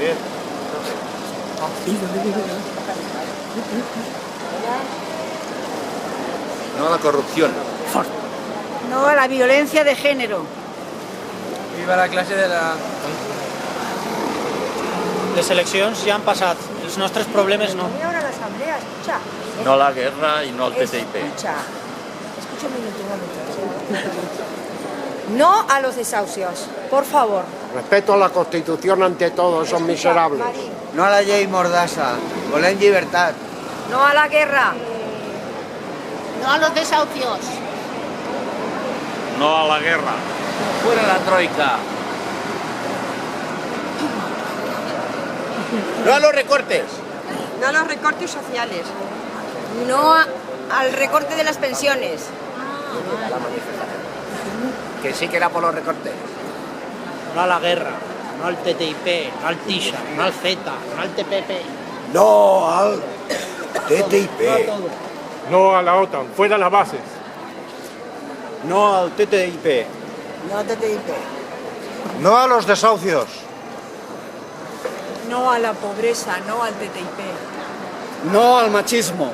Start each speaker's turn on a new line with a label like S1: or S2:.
S1: Bien.
S2: No a la corrupción.
S3: No a la violencia de género.
S4: Viva la classe de la...
S5: Les eleccions ja han passat, els nostres problemes no.
S3: Voy ahora a la asamblea, escucha.
S2: No a la guerra y no al TTIP.
S3: Escucha un minuto, un momento. No a los desahucios, por favor.
S1: Respeto a la Constitución ante todo, son miserables.
S3: Marín.
S4: No a la llei Mordassa. Volem llibertat.
S3: No a la guerra.
S6: No a los desahucios.
S2: No a la guerra. Fuera la troika. No a los recortes.
S3: No a los recortes sociales. No al recorte de las pensiones.
S1: Que sí que era por los recortes.
S5: No a la guerra, no al TTIP, no al TISA, no al CETA, no al TPP.
S7: No al TTIP.
S5: No a todo.
S8: No a la OTAN, fuera las bases.
S7: No al TTIP.
S3: No a TTIP.
S7: No a los desahucios.
S3: No a la pobreza, no al TTIP.
S7: No al machismo.